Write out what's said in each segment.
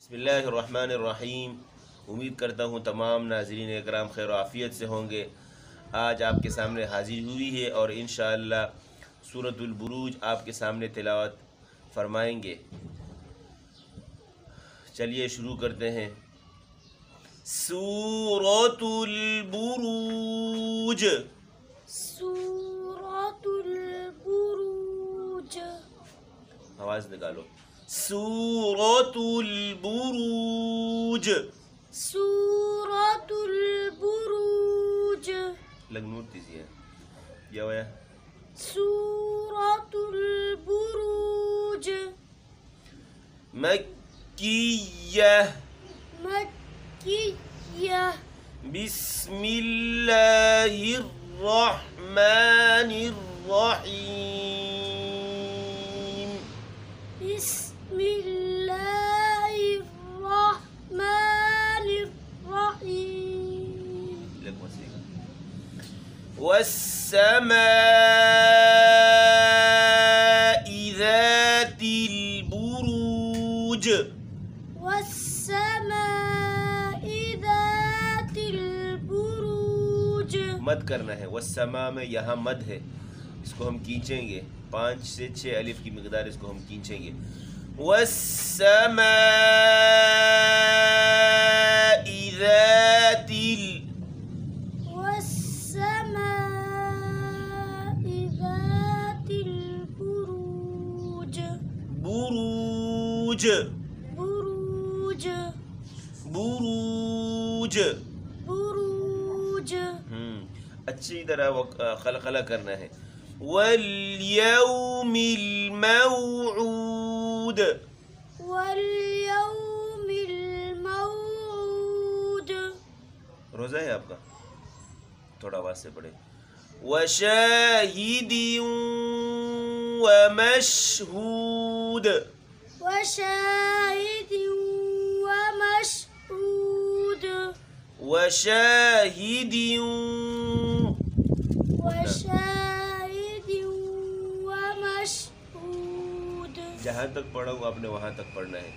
बिस्मिल्लाहिर्रहमानिर्रहीम। उम्मीद करता हूँ तमाम नाज़रीन इकराम खैर आफ़ियत से होंगे। आज आपके सामने हाजिर हुई है और इंशाअल्लाह सूरतुल बुरूज आपके सामने तिलावत फरमाएंगे। चलिए शुरू करते हैं। सूरतुल बुरूज, सूरतुल बुरूज, आवाज़ निकालो। सूरतुल बुरूज, सूरतुल बुरूज, लगनूर दीजिए या वया। सूरतुल बुरूज, मक्किय्यह, मक्किय्यह, बिस्मिल्लाहिर्रहमानिर्रहीम, बिस्मिल्लाहिर्रहमानिर्रहीम, वस्समाइ ज़ातिल बुरूज, वस्समाइ ज़ातिल बुरूज। मद करना है। वस्समा में यहाँ मद है, इसको हम खींचेंगे 5 से 6 अलिफ की मिकदार, इसको हम खींचेंगे। वस्समाइ ज़ातिल, वस्समाइ ज़ातिल बुरूज, बुरूज, बुरूज, बुरूज। बुरूज। अच्छी तरह वो खलखला करना है। वल्यौमिल मौऊद, वल्यौमिल मौऊद। रोज़ा है आपका, थोड़ा आवाज़ से पढ़े। वशाहिदिन वमशहूद, वशाहिदिन वमशहूद, वशाहिदिन, वशाहिदिन वमशहूद। जहाँ तक पढ़ा हूँ आपने वहाँ तक पढ़ना है,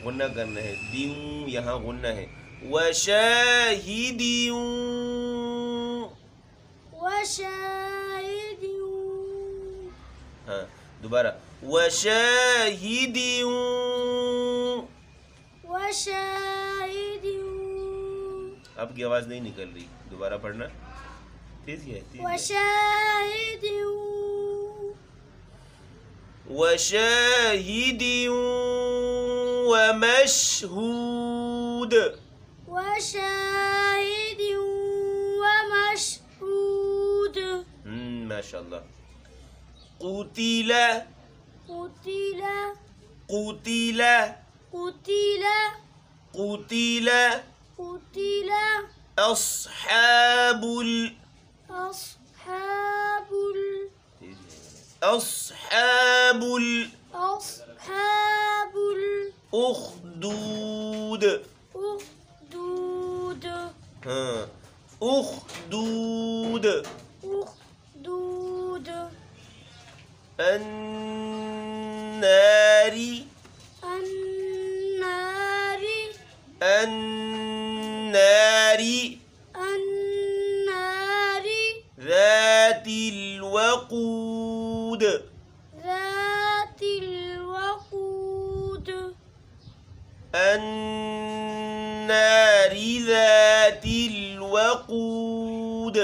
गुन्ना करना है। दिन यहाँ गुन्ना है। वशाहिदिन, वशाहिदिन, हाँ दोबारा। वशाहिदिन, वशाहिदिन, आपकी आवाज़ नहीं निकल रही, दोबारा पढ़ना। तेज़ी है, तेज़ी है। वशाहिदिन, वशाहिदिन वमशहूद, वशाहिदिन वमशहूद। माशाअल्लाह। कुतिला, कुतिला, कुतिला, कुतिला, कुतिला कुतिला अस्हाबुल, अस्हाबुल, अस्हाबुल अस्हाबुल उखदूद, उखदूद, हाँ उखदूद। उखदूद। अन्नारी, अन्नारी, अन्नारी अन्नारी, ذاتिल वक़ूद, ज़ातिल वक़ूद। अन्नारी ذاتिल वक़ूद,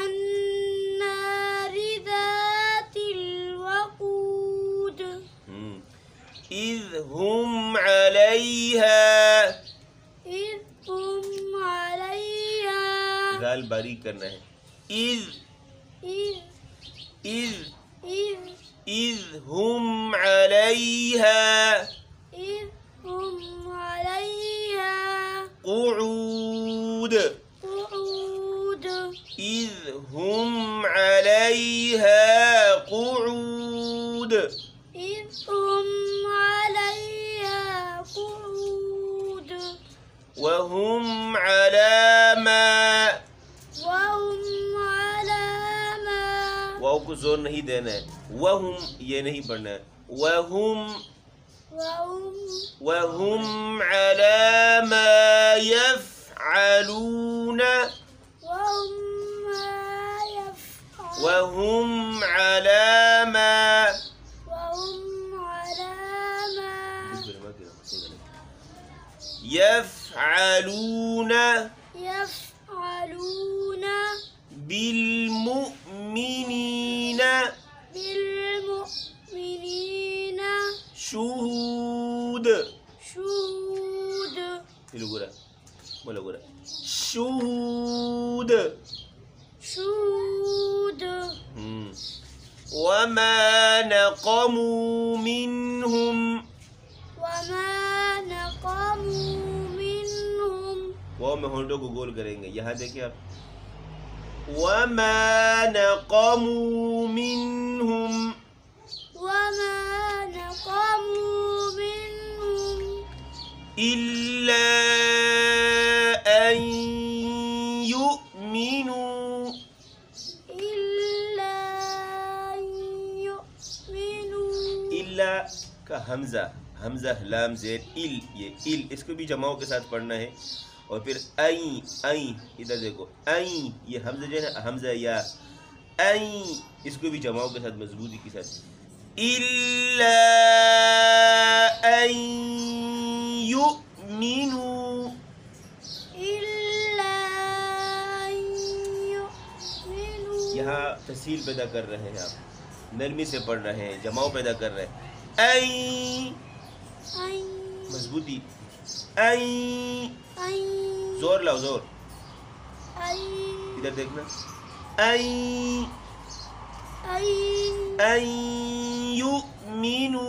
अन्नारी ज़ातिल वक़ूद। इज़ हुम अलैहा, इज़ हुम अलैहा, गाल बारीक करना है। Is, is, is, is, is हुम अलैहा इज़ हुम अलैहा क़ुऊद, क़ुऊद। इज़ हुम अलैहा क़ुऊद, इज़ हुम अलैहा क़ुऊद। वहुम अला मा, वहुम अला मा, वाव को जोर नहीं देना है। वहुम ये नहीं पढ़ना है। वहुम, वहुम अला मा यफ़अलून वहुम अला मा यफ़अलून बिलमुमिनीना शुहूद इलुगुरा बोलगुरा शुहूद वमा नक़मू मिनहुम वो में होल्डो को गोल करेंगे। यहाँ देखिए आप वमा नक़मू मिनहुम इल्ला अन युमिनू इल्ला का हमजा हमजा लाम ज़ेर इल, ये इल इसको भी जमाओं के साथ पढ़ना है। और फिर आई आई इधर देखो आई, ये हमजा जो है हमजा या आई, इसको भी जमाओं के साथ मजबूती के साथ इल्ला अन युमिनू यहाँ तहसील पैदा कर रहे हैं आप, नरमी से पढ़ रहे हैं, जमाओ पैदा कर रहे हैं। आई मजबूती आई जोर लाओ जोर, इधर देखना आई युमिनू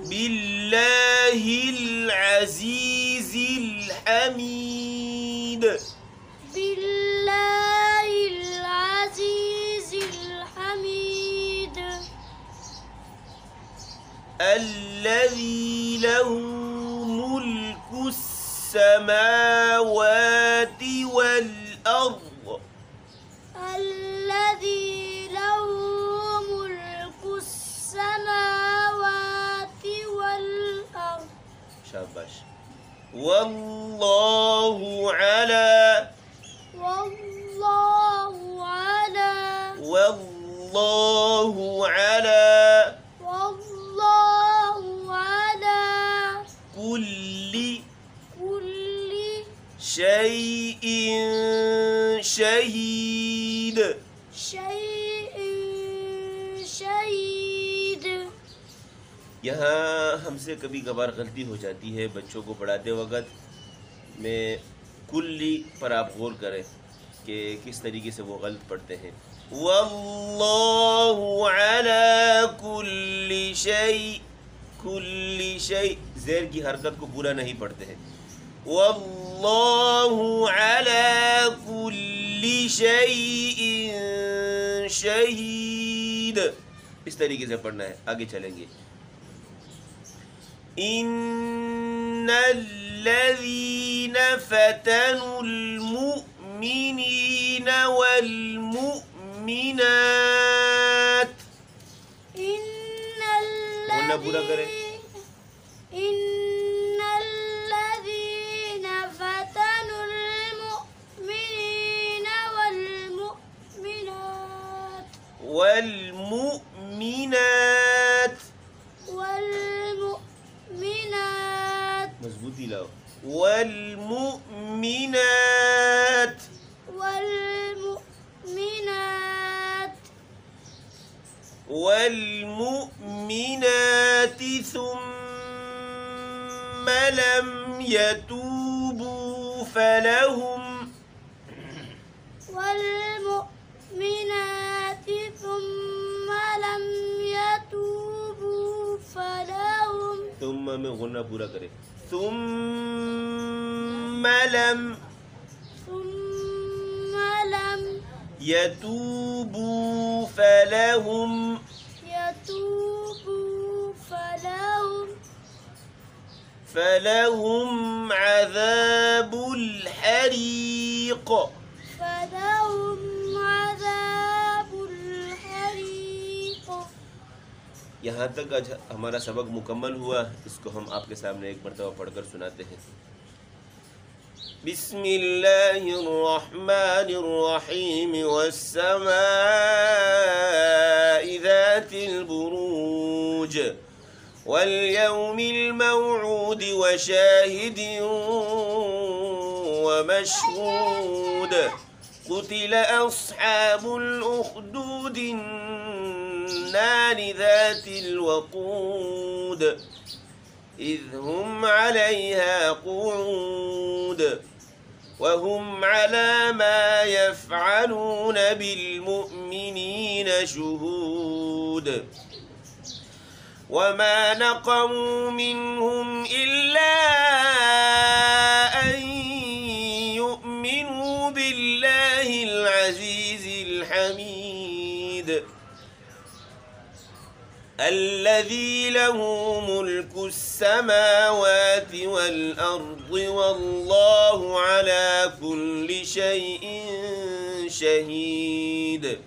बिल्लाहिल अज़ीज़िल हमीद अल्लज़ी लहू मुल्कुस समावाति वल अर्द शाबाश। वल्लाहु अला कुल्ली शैइन शहीद यहाँ हमसे कभी कभार गलती हो जाती है बच्चों को पढ़ाते वक़्त में कुल्ली पर आप गौर करें कि किस तरीके से वो गलत पढ़ते हैं। वल्लाहु अला कुल्ली शै ज़ेर की हरकत को पूरा नहीं पढ़ते हैं। वल्लाहु अला कुल्ली शैइन शहीद, इस तरीके से पढ़ना है। आगे चलेंगे। इन्नल्लज़ीन फ़तनुल मुमिनीन वल मुमिनात, बोलना पूरा करें। इन्नल्लज़ीन फ़तनुल मुमिनीन वल मुमिनात मजबूती लाओ। वल्मुमिनात ثم لم يتوبوا فلهم ثم में गुन्ना पूरा करें। ثم لم يتوبوا فلهم عذاب الحريق यहाँ तक आज हमारा सबक मुकम्मल हुआ। इसको हम आपके सामने एक मरतबा पढ़कर सुनाते हैं। बिस्मिल्लाहिर्रहमानिर्रहीम वस्समाइ ज़ातिल बुरूज वल्यौमिल मौऊद वशाहिदिन वमशहूद क़ुतिल अस्हाबुल उख़्दूद النار ذات الوقود إذ هم عليها قعود وهم على ما يفعلون بالمؤمنين شهود وما نقموا منهم إلا أن يؤمنوا بالله العزيز الحميد الذي له ملك السماوات والأرض والله على كل شيء شهيد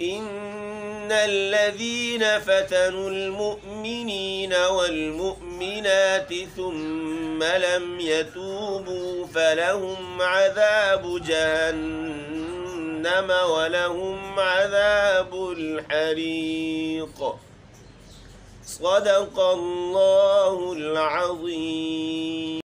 إن الذين فتنوا المؤمنين والمؤمنات ثم لم يتوبوا فلهم عذاب جهنم ولهم عذاب الحريق صدق الله العظيم.